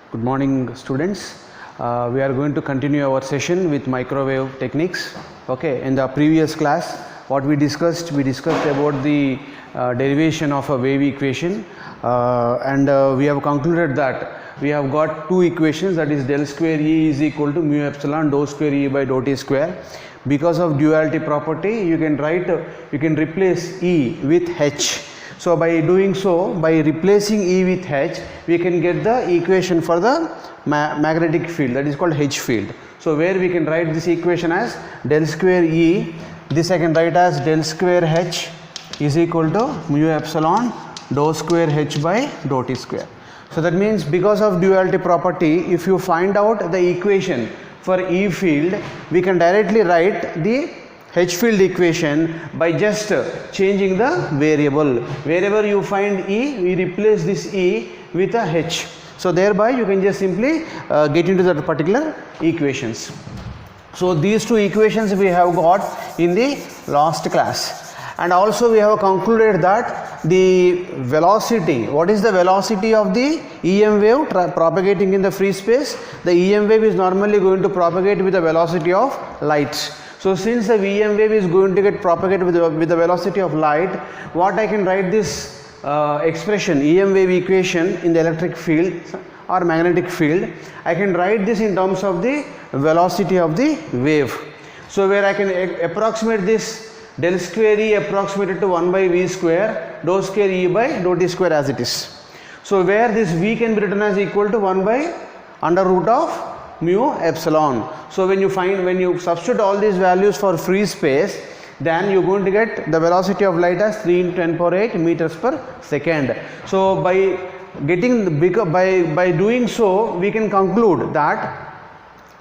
Good morning, students. We are going to continue our session with microwave techniques. Okay, in the previous class, what we discussed about the derivation of a wave equation, and we have concluded that we have got two equations, that is del square E is equal to mu epsilon dou square E by dou t square. Because of duality property, you can replace E with H. So by doing so, by replacing E with H, we can get the equation for the magnetic field, that is called H field. So where we can write this equation as del square E, this I can write as del square H is equal to mu epsilon dou square H by dou t square. So that means because of duality property, if you find out the equation for E field, we can directly write the H field equation by just changing the variable. Wherever you find E, we replace this E with a H. So thereby you can just simply get into that particular equations. So these two equations we have got in the last class, and also we have concluded that the velocity, what is the velocity of the EM wave propagating in the free space? The EM wave is normally going to propagate with the velocity of light. So since the EM wave is going to get propagated with the velocity of light, what I can write this expression EM wave equation in the electric field or magnetic field, I can write this in terms of the velocity of the wave. So where I can approximate this del square E approximated to 1 by V square dou square E by dou t square as it is. So where this V can be written as equal to 1 by under root of mu epsilon. So when you substitute all these values for free space, then you are going to get the velocity of light as 3 × 10 power 8 meters per second. So by doing so, we can conclude that,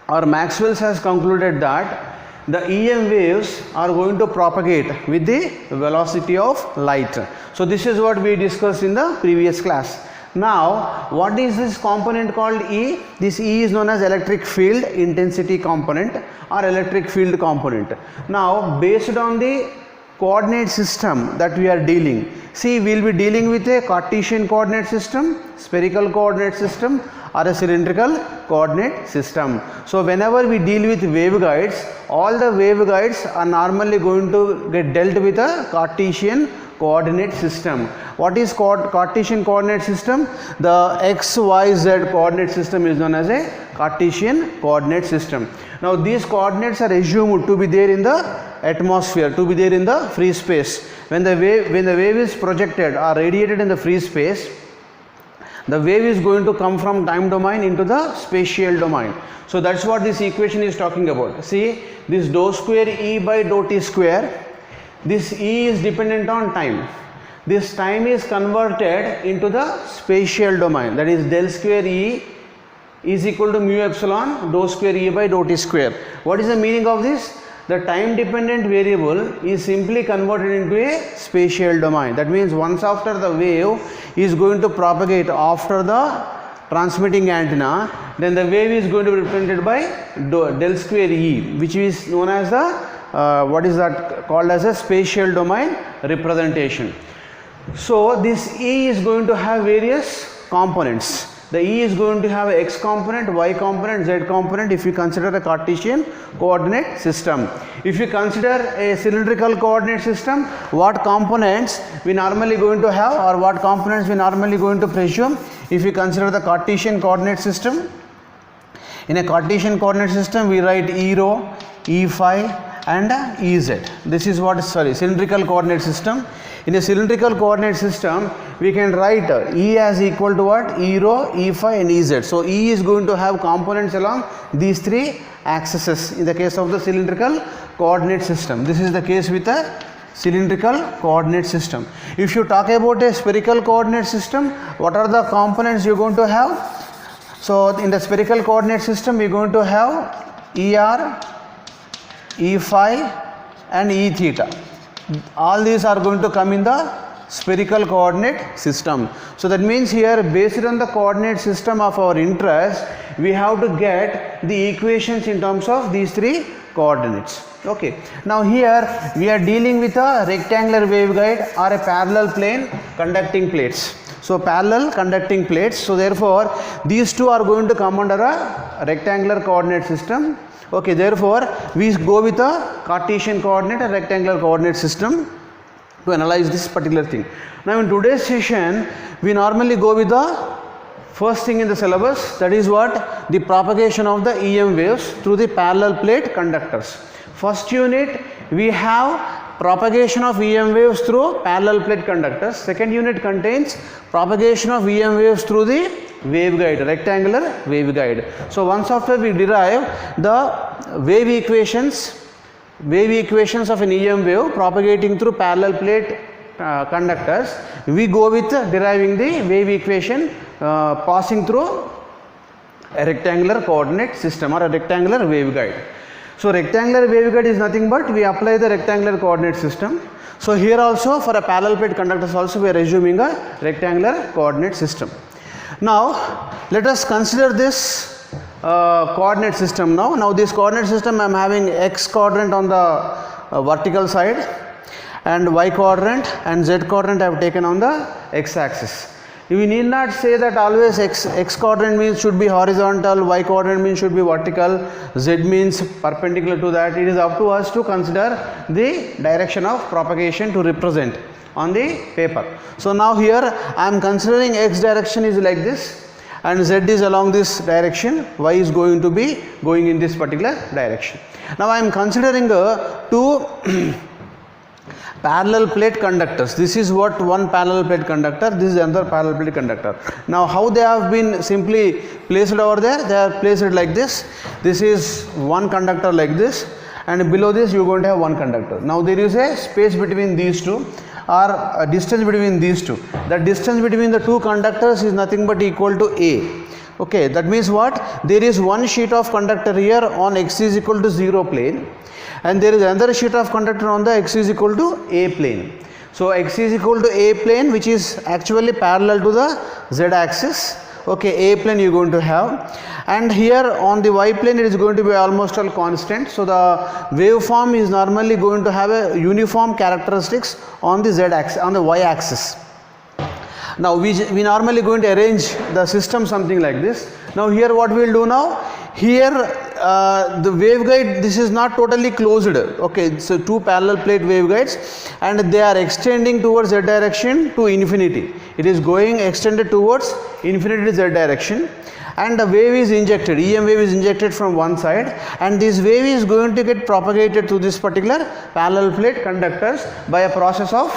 or Maxwell has concluded that the EM waves are going to propagate with the velocity of light. So this is what we discussed in the previous class. Now what is this component called E? This E is known as electric field intensity component or electric field component. Now based on the coordinate system that we are dealing, see, we will be dealing with a Cartesian coordinate system, spherical coordinate system or a cylindrical coordinate system. So whenever we deal with waveguides, all the waveguides are normally going to get dealt with a Cartesian coordinate system. What is Cartesian coordinate system? The x, y, z coordinate system is known as a Cartesian coordinate system. Now these coordinates are assumed to be there in the atmosphere, to be there in the free space. When the wave is projected or radiated in the free space, the wave is going to come from time domain into the spatial domain. So that's what this equation is talking about. See, this dou square E by dou t square, this E is dependent on time. This time is converted into the spatial domain, that is del square E is equal to mu epsilon dou square E by dou t square. What is the meaning of this? The time dependent variable is simply converted into a spatial domain. That means once after the wave is going to propagate after the transmitting antenna, then the wave is going to be represented by del square E, which is known as the what is that called as a spatial domain representation. So this E is going to have various components. The E is going to have x component, y component, z component if you consider a Cartesian coordinate system. If you consider a cylindrical coordinate system, what components we normally going to have, or what components we normally going to presume if you consider the Cartesian coordinate system? In a Cartesian coordinate system, we write E rho, E phi and Ez. This is what cylindrical coordinate system. In a cylindrical coordinate system, we can write E as equal to what? E rho, E phi and Ez. So E is going to have components along these three axes in the case of the cylindrical coordinate system. This is the case with a cylindrical coordinate system. If you talk about a spherical coordinate system, what are the components you are going to have? So in the spherical coordinate system, we are going to have ER, E phi and E theta. All these are going to come in the spherical coordinate system. So that means here, based on the coordinate system of our interest, we have to get the equations in terms of these three coordinates. Okay. Now here we are dealing with a rectangular waveguide or a parallel plane conducting plates. So parallel conducting plates. So therefore these two are going to come under a rectangular coordinate system. Okay, therefore we go with a Cartesian coordinate and rectangular coordinate system to analyze this particular thing. Now in today's session we normally go with the first thing in the syllabus, that is what? The propagation of the EM waves through the parallel plate conductors. First unit we have propagation of EM waves through parallel plate conductors. Second unit contains propagation of EM waves through the waveguide, rectangular waveguide. So once after we derive the wave equations of an EM wave propagating through parallel plate conductors, we go with deriving the wave equation passing through a rectangular coordinate system or a rectangular waveguide. So rectangular waveguide is nothing but we apply the rectangular coordinate system. So here also for a parallel plate conductors also we are assuming a rectangular coordinate system. Now let us consider this coordinate system now. Now this coordinate system I am having x quadrant on the vertical side and y quadrant and z quadrant I have taken on the x axis. We need not say that always x quadrant means should be horizontal, y quadrant means should be vertical, z means perpendicular to that. It is up to us to consider the direction of propagation to represent on the paper. So now here I am considering x direction is like this and z is along this direction, y is going to be going in this particular direction. Now I am considering two parallel plate conductors. This is what one parallel plate conductor, this is another parallel plate conductor. Now how they have been simply placed over there? They are placed like this. This is one conductor like this and below this you are going to have one conductor. Now there is a space between these two or a distance between these two. The distance between the two conductors is nothing but equal to a. Okay, that means what? There is one sheet of conductor here on x is equal to 0 plane and there is another sheet of conductor on the x is equal to a plane. So x is equal to a plane which is actually parallel to the z axis. Okay, a plane you are going to have, and here on the y plane it is going to be almost all constant. So the waveform is normally going to have a uniform characteristics on the z axis, on the y axis. Now we normally going to arrange the system something like this. Now here what we will do now? Here the waveguide, this is not totally closed. Okay, so two parallel plate waveguides and they are extending towards z direction to infinity. It is going extended towards infinity z direction and the wave is injected, EM wave is injected from one side and this wave is going to get propagated to this particular parallel plate conductors by a process of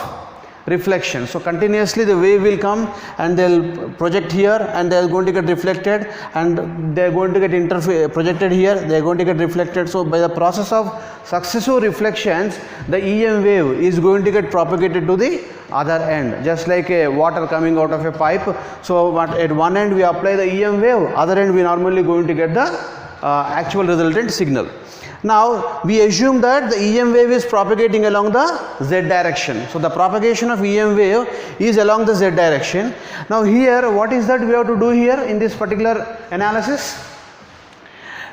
reflection. So continuously the wave will come and they will project here and they are going to get reflected and they are going to get projected here, they are going to get reflected. So by the process of successive reflections the EM wave is going to get propagated to the other end, just like a water coming out of a pipe. So at one end we apply the EM wave, other end we normally going to get the actual resultant signal. Now we assume that the EM wave is propagating along the z direction. So the propagation of EM wave is along the z direction. Now here what is that we have to do here in this particular analysis?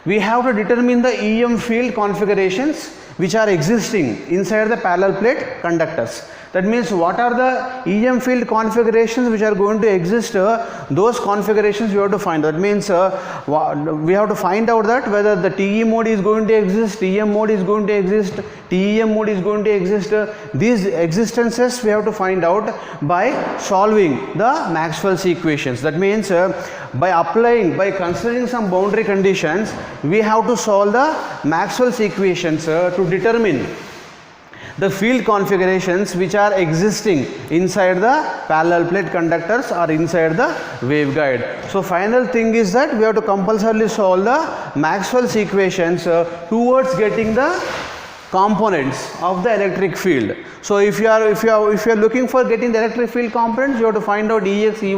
We have to determine the EM field configurations which are existing inside the parallel plate conductors. That means what are the EM field configurations which are going to exist, those configurations we have to find. That means we have to find out that whether the TE mode is going to exist, TM mode is going to exist, TEM mode is going to exist. These existences we have to find out by solving the Maxwell's equations. That means by considering some boundary conditions, we have to solve the Maxwell's equations to determine the field configurations which are existing inside the parallel plate conductors or inside the waveguide. So final thing is that we have to compulsorily solve the Maxwell's equations towards getting the components of the electric field. So if you are looking for getting the electric field components, you have to find out Ex, Ey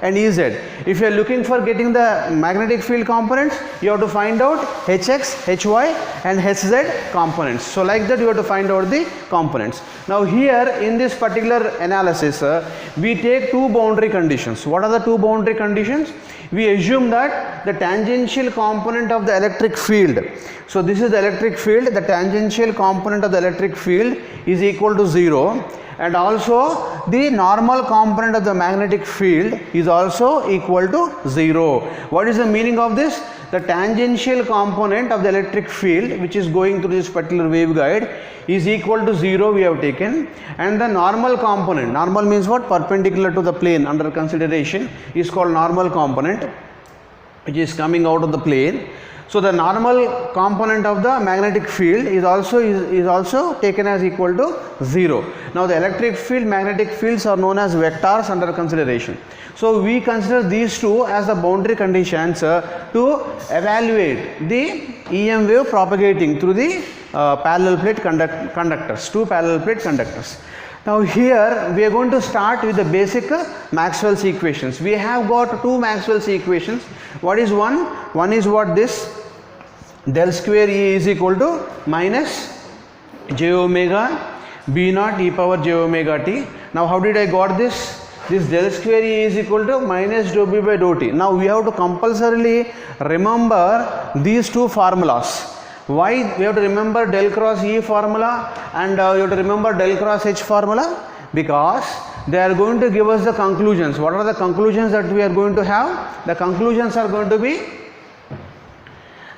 and Ez. If you are looking for getting the magnetic field components, you have to find out Hx, Hy and Hz components. So like that you have to find out the components. Now here in this particular analysis we take two boundary conditions. What are the two boundary conditions? We assume that the tangential component of the electric field, so this is the electric field, the tangential component of the electric field is equal to 0 and also the normal component of the magnetic field is also equal to 0. What is the meaning of this? The tangential component of the electric field which is going through this particular waveguide is equal to 0 we have taken, and the normal component, normal means what? Perpendicular to the plane under consideration, is called normal component, which is coming out of the plane. So the normal component of the magnetic field is also taken as equal to 0. Now the electric field, magnetic fields are known as vectors under consideration. So we consider these two as the boundary conditions to evaluate the EM wave propagating through the parallel plate conductors, two parallel plate conductors. Now here we are going to start with the basic Maxwell's equations. We have got two Maxwell's equations. What is one? One is what? This del square E is equal to minus j omega B naught e power j omega t. Now how did I got this? This del square E is equal to minus dou B by dou t. Now we have to compulsorily remember these two formulas. Why we have to remember del cross E formula and you have to remember del cross H formula? Because they are going to give us the conclusions. What are the conclusions that we are going to have? The conclusions are going to be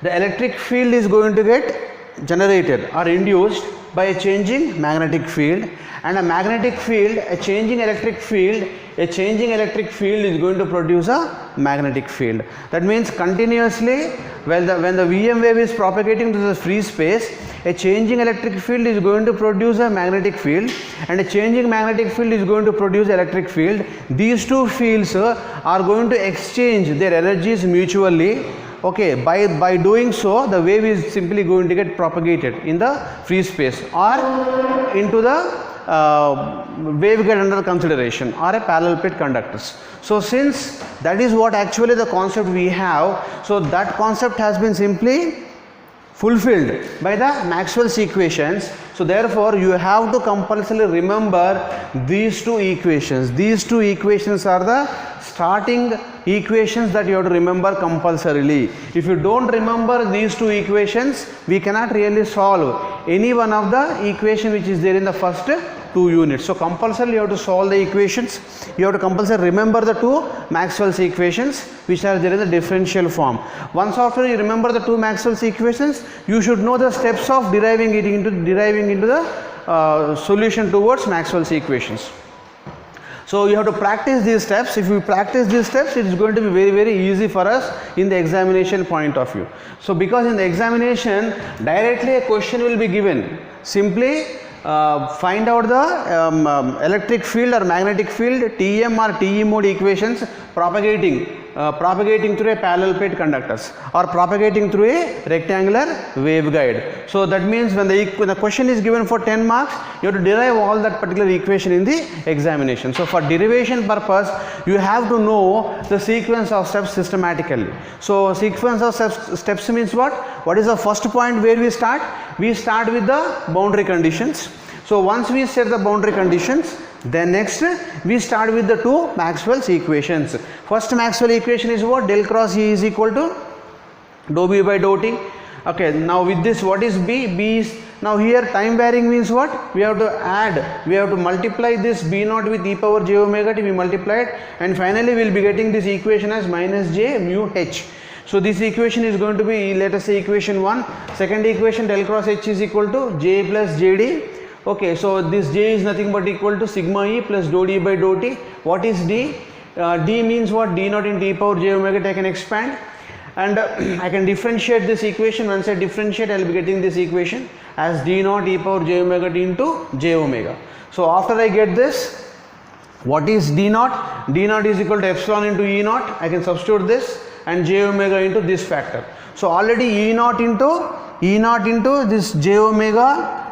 the electric field is going to get generated or induced by a changing magnetic field, and a magnetic field, a changing electric field is going to produce a magnetic field. That means continuously when the VM wave is propagating to the free space, a changing electric field is going to produce a magnetic field, and a changing magnetic field is going to produce electric field. These two fields are going to exchange their energies mutually. Okay, by doing so the wave is simply going to get propagated in the free space or into the waveguide under consideration or a parallel plate conductors. So since that is what actually the concept we have, so that concept has been simply fulfilled by the Maxwell's equations. So therefore you have to compulsorily remember these two equations. These two equations are the starting equations that you have to remember compulsorily. If you don't remember these two equations, we cannot really solve any one of the equation which is there in the first two units. So compulsorily you have to solve the equations. You have to compulsorily remember the two Maxwell's equations which are there in the differential form. Once after you remember the two Maxwell's equations, you should know the steps of deriving into the solution towards Maxwell's equations. So you have to practice these steps. If you practice these steps, it is going to be very easy for us in the examination point of view. So because in the examination directly a question will be given. Simply find out the electric field or magnetic field TM or TE mode equations propagating through a parallel plate conductors or propagating through a rectangular waveguide. So that means when the question is given for 10 marks, you have to derive all that particular equation in the examination. So for derivation purpose, you have to know the sequence of steps systematically. So sequence of steps means what? What is the first point where we start? We start with the boundary conditions. So once we set the boundary conditions, then next we start with the two Maxwell's equations. First Maxwell equation is what? Del cross E is equal to dou B by dou t. Okay, now with this what is B? B is, now here time varying means what? We have to add, we have to multiply this B naught with e power j omega t, we multiply it, and finally we will be getting this equation as minus j mu h. So this equation is going to be, let us say, equation 1. Second equation, del cross H is equal to J plus JD. Okay, so this J is nothing but equal to sigma E plus dou D by dou T. What is D? D means what? D naught into e power j omega T. I can expand and I can differentiate this equation. Once I differentiate, I will be getting this equation as D naught e power j omega T into j omega. So after I get this, what is D naught? D naught is equal to epsilon into E naught. I can substitute this and j omega into this factor. So already E naught into this j omega,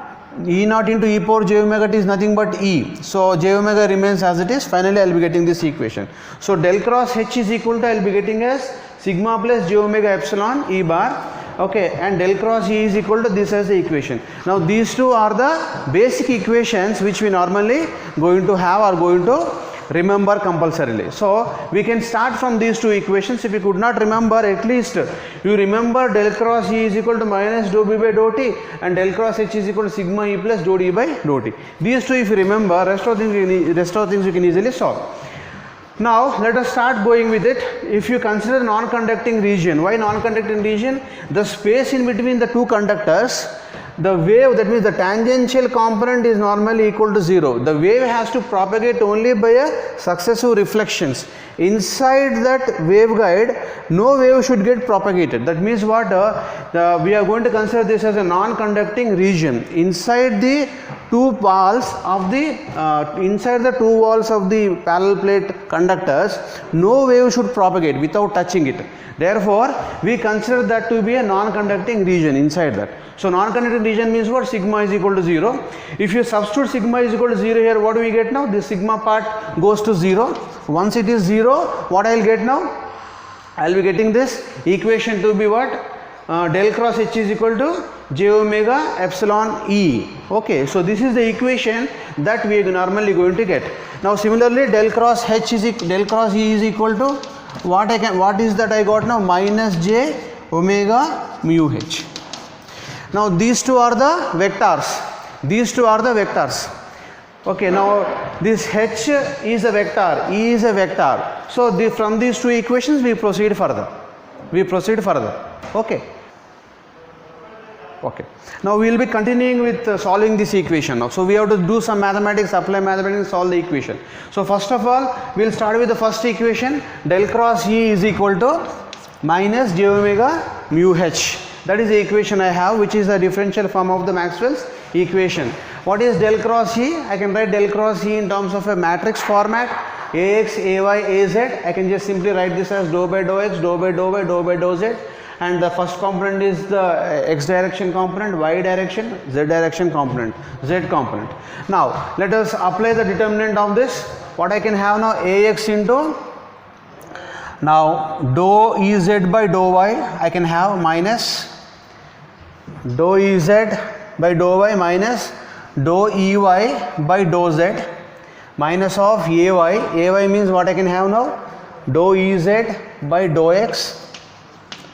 E naught into e power j omega t is nothing but E. So j omega remains as it is. Finally I will be getting this equation. So del cross H is equal to, I will be getting as sigma plus j omega epsilon E bar. Okay, and del cross E is equal to this as the equation. Now these two are the basic equations which we normally going to have or going to remember compulsorily. So we can start from these two equations. If you could not remember, at least you remember del cross E is equal to minus dou B by dou T and del cross H is equal to sigma E plus dou D by dou T. These two if you remember, rest of things you can easily solve. Now let us start going with it. If you consider non-conducting region, why non-conducting region? The space in between the two conductors, the wave, that means the tangential component is normally equal to 0. The wave has to propagate only by a successive reflections. Inside that waveguide, no wave should get propagated. That means what? We are going to consider this as a non-conducting region. Inside the two walls of the parallel plate conductors, no wave should propagate without touching it. Therefore, we consider that to be a non-conducting region inside that. So non-conducting region means what? Sigma is equal to 0. If you substitute sigma is equal to 0 here, what do we get now? This sigma part goes to 0. Once it is 0, what I will get now? I will be getting this equation to be what? Del cross H is equal to j omega epsilon E. Okay, so this is the equation that we are normally going to get. Now similarly, del cross E is equal to what is that I got now? Minus j omega mu H. Now these two are the vectors. Okay, now this H is a vector, E is a vector. So from these two equations we proceed further. Okay. Now we will be continuing with solving this equation now. So we have to do some mathematics, apply mathematics, solve the equation. So first of all, we will start with the first equation. Del cross E is equal to minus j omega mu H. That is the equation I have, which is the differential form of the Maxwell's equation. What is del cross E? I can write del cross E in terms of a matrix format. Ax, Ay, Az. I can just simply write this as dou by dou x, dou by dou y, dou by dou z. And the first component is the x direction component, y direction, z direction component, z component. Now let us apply the determinant of this. What I can have now? Ax into, now dou Ez by dou y, I can have minus dou Ez by dou y minus dou Ey by dou z minus of Ay means what I can have now? Dou Ez by dou x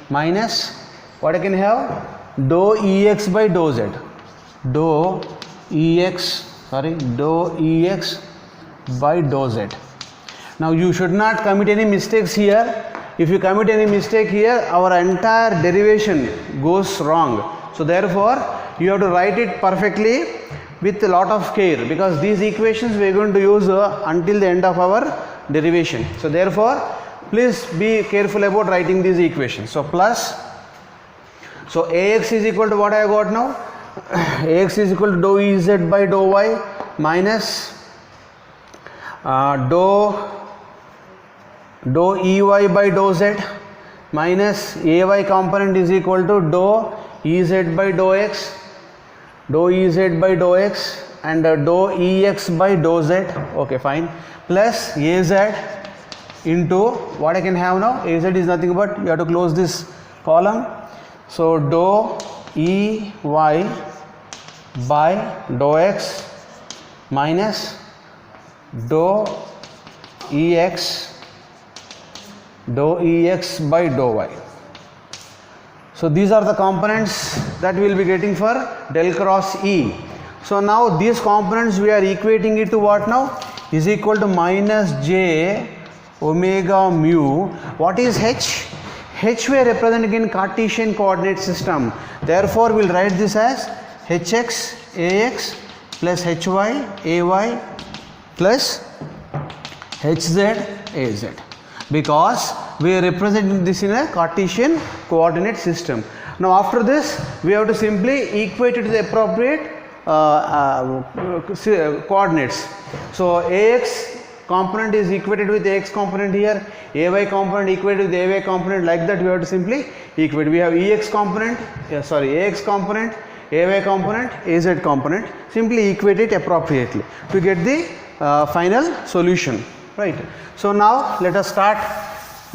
minus what I can have? Dou Ex by dou z. Dou Ex by dou z. Now you should not commit any mistakes here. If you commit any mistake here, our entire derivation goes wrong. So therefore you have to write it perfectly with a lot of care, because these equations we are going to use until the end of our derivation. So therefore please be careful about writing these equations. So plus, so Ax is equal to what I got now? Ax is equal to dou Ez by dou y minus dou Ey by dou z minus Ay component is equal to dou Ez by dou x, and dou Ex by dou z. Okay, fine. Plus Az into what I can have now? Az is nothing but, you have to close this column. So dou Ey by dou x minus dou Ex by dou y. So these are the components that we will be getting for del cross E. So now these components we are equating it to what now? Is equal to minus j omega mu. What is H? H we are representing in Cartesian coordinate system. Therefore we will write this as Hx Ax plus Hy Ay plus Hz Az, because we are representing this in a Cartesian coordinate system. Now after this we have to simply equate it to the appropriate coordinates. So Ax component is equated with Ax component here, Ay component equated with Ay component, like that we have to simply equate. We have Ax component, Ay component, Az component. Simply equate it appropriately to get the final solution, right? So now let us start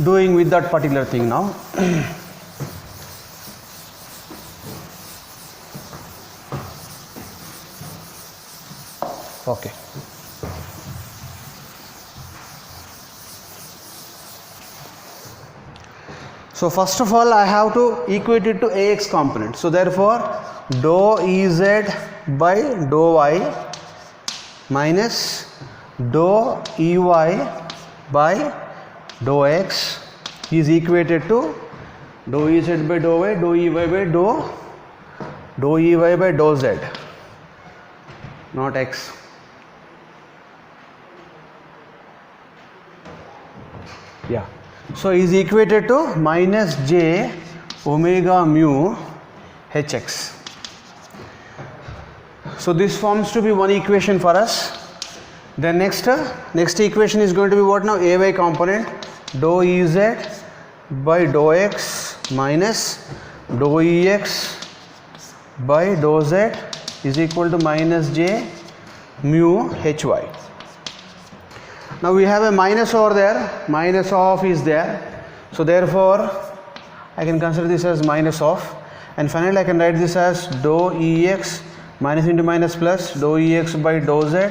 doing with that particular thing now. Okay. So first of all I have to equate it to Ax component. So therefore dou Ez by dou y minus dou Ey by dou x is equated to dou Ez by dou y, dou Ey by dou Ey by dou z, not x. Yeah. So is equated to minus j omega mu hx. So this forms to be one equation for us. Then next equation is going to be what now? Ay component dou Ez by dou x minus dou Ex by dou z is equal to minus j mu hy. Now we have a minus over there, minus of is there, so therefore I can consider this as minus of, and finally I can write this as dou Ex minus into minus plus dou Ex by dou z.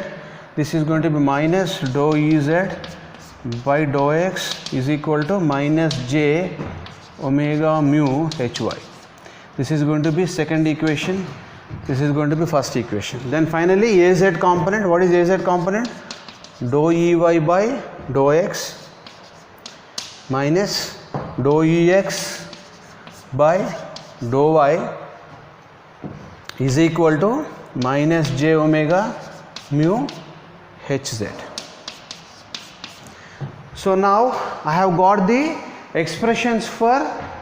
This is going to be minus dou Ez by dou x is equal to minus j omega mu hy. This is going to be second equation, this is going to be first equation. Then finally Az component, what is Az component? Dou Ey by dou x minus dou Ex by dou y is equal to minus j omega mu hz. So now I have got the expressions for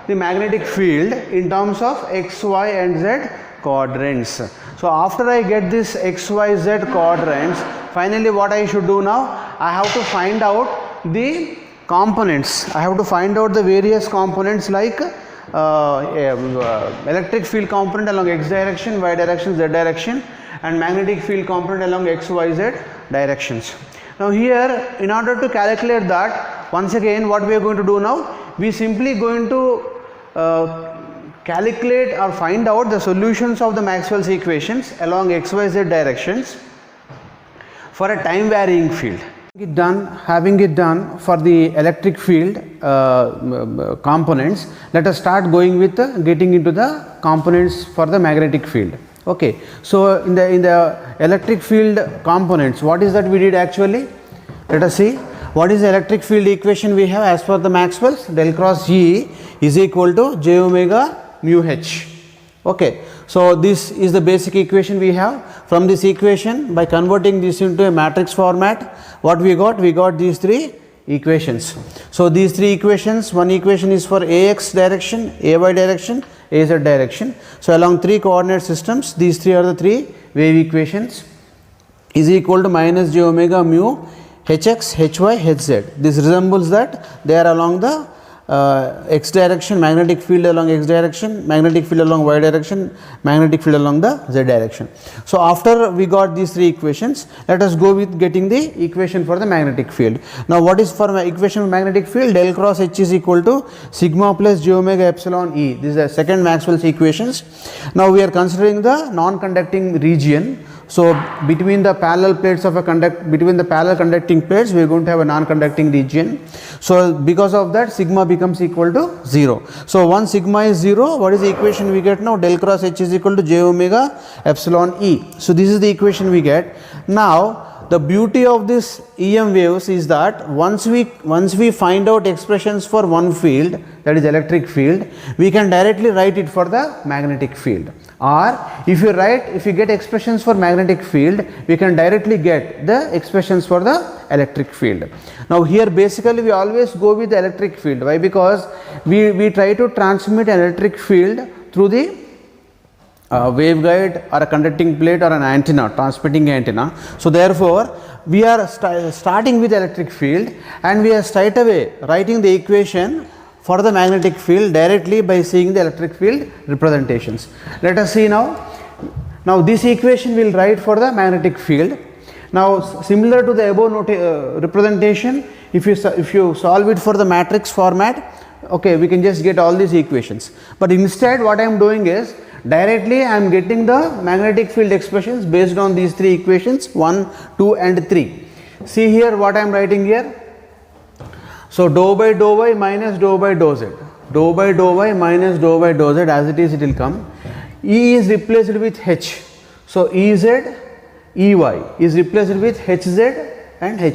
the magnetic field in terms of x, y and z quadrants. So after I get this x, y, z quadrants, finally what I should do now? I have to find out the components. I have to find out the various components like electric field component along x direction, y direction, z direction, and magnetic field component along x, y, z directions. Now here, in order to calculate that, once again what we are going to do now? We simply going to calculate or find out the solutions of the Maxwell's equations along x, y, z directions for a time varying field. Having it done for the electric field components, let us start going with getting into the components for the magnetic field. Okay, so in the electric field components, what is that we did actually? Let us see. What is the electric field equation we have as per the Maxwell's? Del cross E is equal to j omega mu h. Okay, so this is the basic equation we have. From this equation, by converting this into a matrix format, what we got? We got these three equations. So these three equations, one equation is for Ax direction, Ay direction, Az direction. So along three coordinate systems, these three are the three wave equations, is equal to minus j omega mu hx, hy, hz. This resembles that they are along the x direction, magnetic field along x direction, magnetic field along y direction, magnetic field along the z direction. So after we got these three equations, let us go with getting the equation for the magnetic field. Now what is for my equation for magnetic field? Del cross H is equal to sigma plus j omega epsilon E. This is the second Maxwell's equations. Now we are considering the non-conducting region. So between the parallel plates of between the parallel conducting plates, we are going to have a non-conducting region. So because of that, sigma becomes equal to 0. So once sigma is 0, what is the equation we get now? Del cross H is equal to j omega epsilon E. So this is the equation we get. Now the beauty of this EM waves is that once we find out expressions for one field, that is electric field, we can directly write it for the magnetic field. Or if you get expressions for magnetic field, we can directly get the expressions for the electric field. Now here basically we always go with the electric field. Why? Because we try to transmit an electric field through the waveguide or a conducting plate or an antenna, transmitting antenna. So therefore we are starting with electric field, and we are straight away writing the equation for the magnetic field directly by seeing the electric field representations. Let us see now. Now this equation we will write for the magnetic field. Now similar to the above representation, if you solve it for the matrix format, okay, we can just get all these equations. But instead what I am doing is directly I am getting the magnetic field expressions based on these three equations 1, 2 and 3. See here what I am writing here. So dou by dou y minus dou by dou z. dou by dou y minus dou by dou z, as it is it will come. E is replaced with h. So Ez, Ey is replaced with hz and hy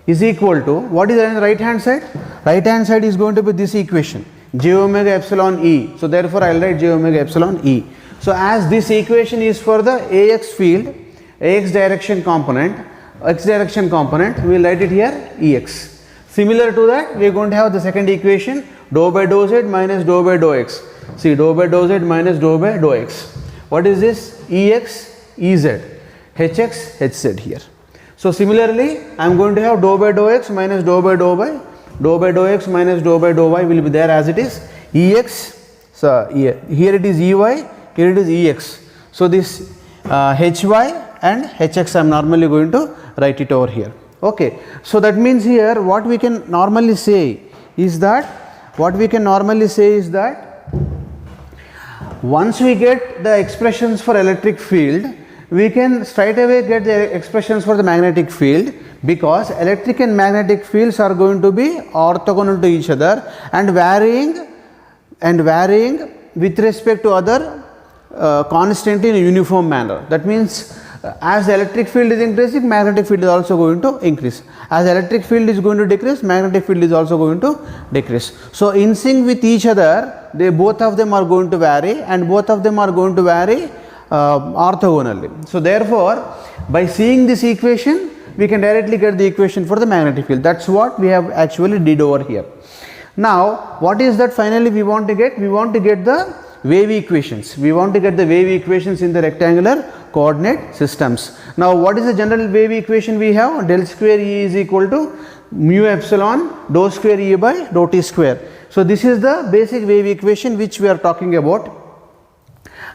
is equal to, what is on the right hand side? Right hand side is going to be this equation, j omega epsilon E. So therefore I will write j omega epsilon E. So as this equation is for the Ax field, Ax direction component, x direction component, we will write it here Ex. Similar to that, we are going to have the second equation, dou by dou z minus dou by dou x. See, dou by dou z minus dou by dou x. What is this? Ex, Ez, hx, hz here. So similarly, I am going to have dou by dou x minus dou by dou y, dou by dou x minus dou by dou y will be there as it is. Ex, so here it is Ey, here it is Ex. So this hy and hx I am normally going to write it over here. Okay. So that means here what we can normally say is that, once we get the expressions for electric field, we can straight away get the expressions for the magnetic field, because electric and magnetic fields are going to be orthogonal to each other and varying with respect to other constant in a uniform manner. That means as the electric field is increasing, magnetic field is also going to increase. As electric field is going to decrease, magnetic field is also going to decrease. So in sync with each other, both of them are going to vary, and both of them are going to vary orthogonally. So therefore, by seeing this equation, we can directly get the equation for the magnetic field. That's what we have actually did over here. Now what is that finally we want to get? We want to get the wave equations. We want to get the wave equations in the rectangular coordinate systems. Now what is the general wave equation we have? Del square E is equal to mu epsilon dou square E by dou t square. So this is the basic wave equation which we are talking about.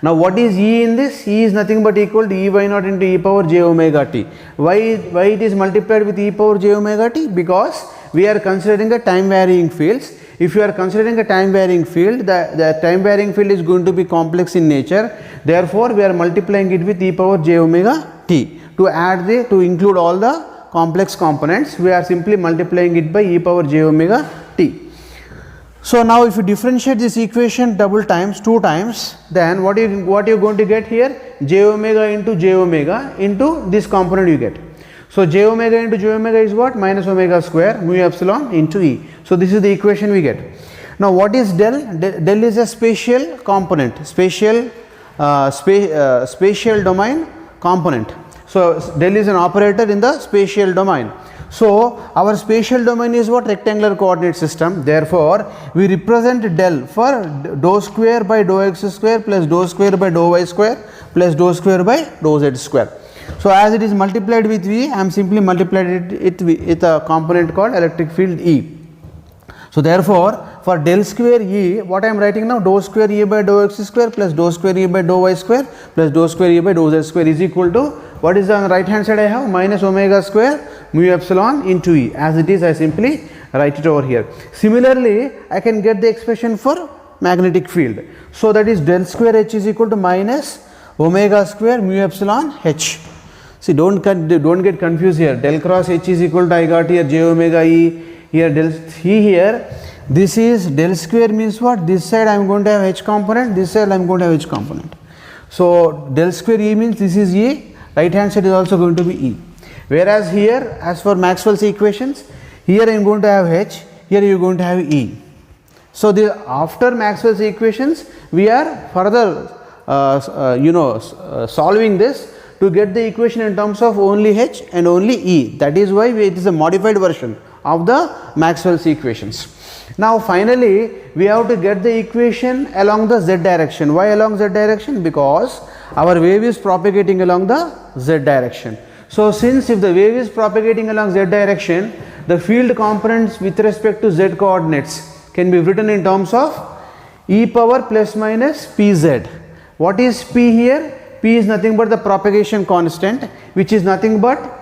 Now what is E in this? E is nothing but equal to Ey naught into e power j omega t. Why it is multiplied with e power j omega t? Because we are considering a time varying fields. If you are considering a time varying field, the time varying field is going to be complex in nature. Therefore we are multiplying it with e power j omega t. To include all the complex components, we are simply multiplying it by e power j omega t. So now if you differentiate this equation two times, then what you are going to get here? J omega into this component you get. So j omega into j omega is what? Minus omega square mu epsilon into E. So this is the equation we get. Now what is del? Del is a spatial component, spatial domain component. So del is an operator in the spatial domain. So our spatial domain is what? Rectangular coordinate system. Therefore we represent del for dou square by dou x square plus dou square by dou y square plus dou square by dou z square. So as it is multiplied with V, I am simply multiplied it with a component called electric field E. So therefore for del square E, what I am writing now? Dou square E by dou x square plus dou square E by dou y square plus dou square E by dou z square is equal to, what is on the right hand side I have? Minus omega square mu epsilon into E. As it is, I simply write it over here. Similarly, I can get the expression for magnetic field. So that is del square H is equal to minus omega square mu epsilon H. See, don't get confused here. Del cross H is equal to, I got here j omega E, here del E here. This is del square means what? This side I am going to have H component, this side I am going to have H component. So del square E means this is E, right hand side is also going to be E. Whereas here, as for Maxwell's equations, here I am going to have H, here you are going to have E. So after Maxwell's equations, we are further solving this to get the equation in terms of only H and only E. That is why it is a modified version of the Maxwell's equations. Now finally we have to get the equation along the z direction. Why along z direction? Because our wave is propagating along the z direction. So since if the wave is propagating along z direction, the field components with respect to z coordinates can be written in terms of e power plus minus pz. What is p here? P is nothing but the propagation constant, which is nothing but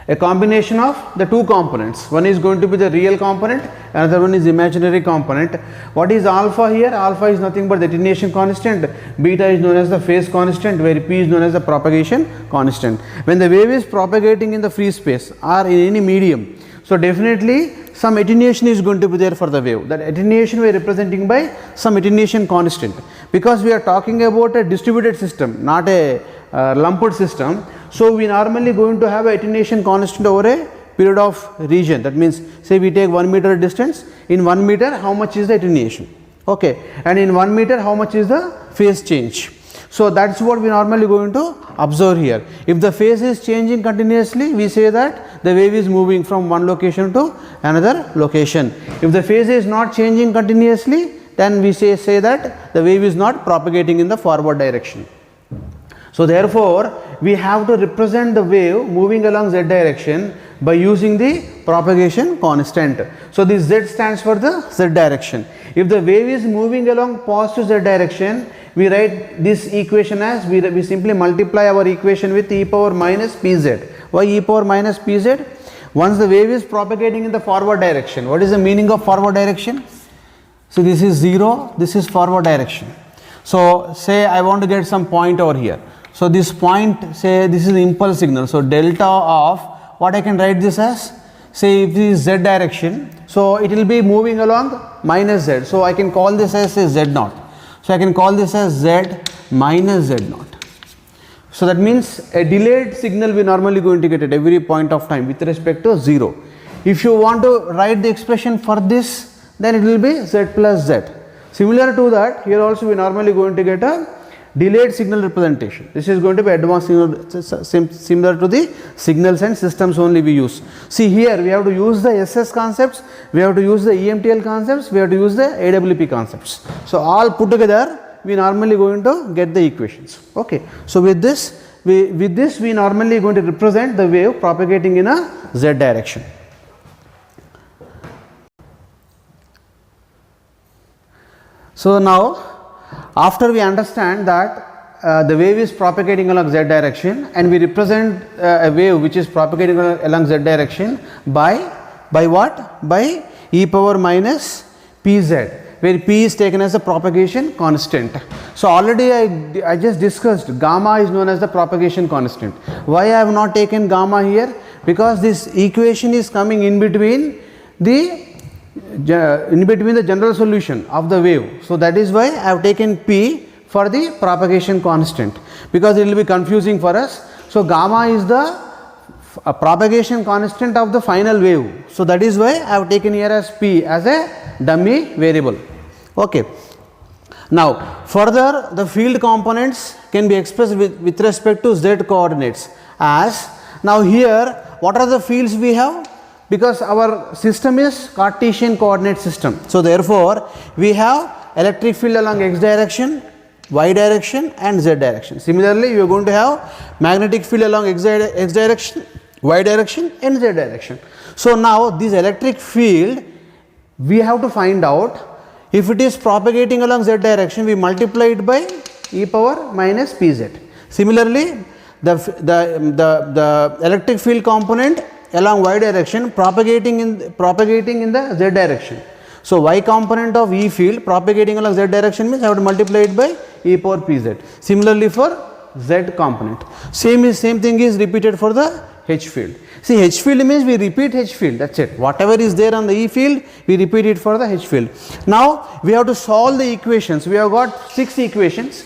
a combination of the two components. One is going to be the real component, another one is imaginary component. What is alpha here? Alpha is nothing but the attenuation constant, beta is known as the phase constant, where p is known as the propagation constant. When the wave is propagating in the free space or in any medium, so definitely some attenuation is going to be there for the wave. That attenuation we are representing by some attenuation constant, because we are talking about a distributed system, not a lumped system. So we normally going to have a attenuation constant over a period of region. That means, say we take 1 meter distance, in 1 meter how much is the attenuation, okay, and in 1 meter how much is the phase change. So that's what we normally going to observe here. If the phase is changing continuously, we say that the wave is moving from one location to another location. If the phase is not changing continuously, then we say that the wave is not propagating in the forward direction. So therefore, we have to represent the wave moving along z direction by using the propagation constant. So this z stands for the z direction. If the wave is moving along positive z direction, we write this equation as, we simply multiply our equation with e power minus pz. Why e power minus pz? Once the wave is propagating in the forward direction, what is the meaning of forward direction? So this is 0, this is forward direction. So say I want to get some point over here. So this point, say this is the impulse signal. So delta of, what I can write this as, say if this is z direction, so it will be moving along minus z. So I can call this as say z naught. So I can call this as z minus z naught. So that means a delayed signal we normally going to get at every point of time with respect to 0. If you want to write the expression for this, then it will be z plus z. Similar to that, here also we normally going to get a delayed signal representation. This is going to be advanced signal, similar to the signals and systems only we use. See here we have to use the SS concepts, we have to use the EMTL concepts, we have to use the AWP concepts. So all put together we normally going to get the equations. Okay. So with this we normally going to represent the wave propagating in a z direction. So now, after we understand that the wave is propagating along z direction, and we represent a wave which is propagating along z direction by what? By e power minus pz, where p is taken as a propagation constant. So already I just discussed gamma is known as the propagation constant. Why I have not taken gamma here? Because this equation is coming in between the general solution of the wave. So that is why I have taken p for the propagation constant, because it will be confusing for us. So gamma is the propagation constant of the final wave. So that is why I have taken here as p as a dummy variable. Okay. Now further, the field components can be expressed with respect to z coordinates as, now here what are the fields we have? Because our system is Cartesian coordinate system. So therefore we have electric field along x direction, y direction and z direction. Similarly, you are going to have magnetic field along x direction, y direction and z direction. So now this electric field, we have to find out, if it is propagating along z direction, we multiply it by e power minus pz. Similarly, the electric field component along y direction propagating in the z direction. So y component of E field propagating along z direction means I have to multiply it by e power pz. Similarly for z component, same thing is repeated for the H field. See, H field means we repeat H field, that's it. Whatever is there on the E field, we repeat it for the H field. Now we have to solve the equations. We have got 6 equations.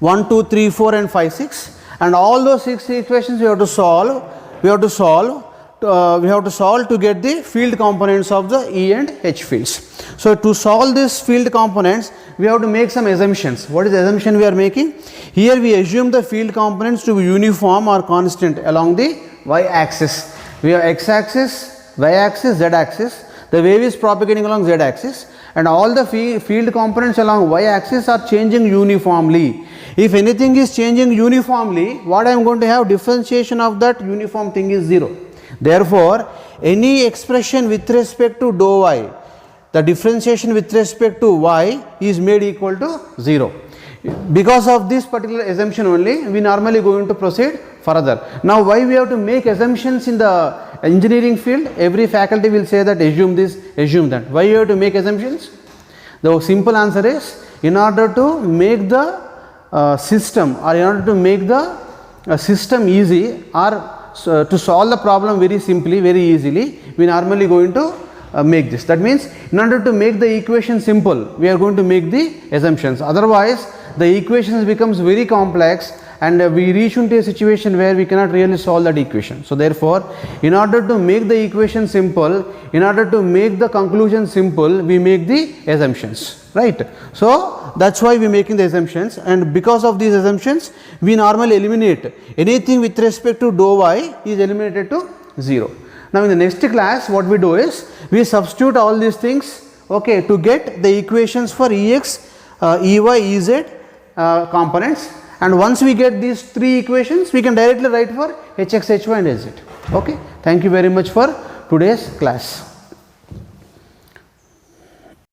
1, 2, 3, 4 and 5, 6. And all those 6 equations we have to solve. We have to solve to get the field components of the E and H fields. So to solve these field components, we have to make some assumptions. What is the assumption we are making? Here we assume the field components to be uniform or constant along the y axis. We have x axis, y axis, z axis. The wave is propagating along z axis, and all the field components along y axis are changing uniformly. If anything is changing uniformly, what I am going to have, differentiation of that uniform thing is 0. Therefore, any expression with respect to dou y, the differentiation with respect to y is made equal to 0. Because of this particular assumption only, we normally going to proceed further. Now why we have to make assumptions in the engineering field? Every faculty will say that assume this, assume that. Why you have to make assumptions? The simple answer is, in order to make the system, or in order to make the system easy, or to solve the problem very simply, very easily, we normally going to make this. That means in order to make the equation simple, we are going to make the assumptions. Otherwise, the equations becomes very complex and we reach into a situation where we cannot really solve that equation. So therefore, in order to make the equation simple, in order to make the conclusion simple, we make the assumptions, right? So that's why we making the assumptions, and because of these assumptions, we normally eliminate anything with respect to dou y is eliminated to 0. Now in the next class, what we do is we substitute all these things, okay, to get the equations for Ex, Ey, Ez components, and once we get these three equations, we can directly write for Hx, Hy and Hz. Okay, thank you very much for today's class.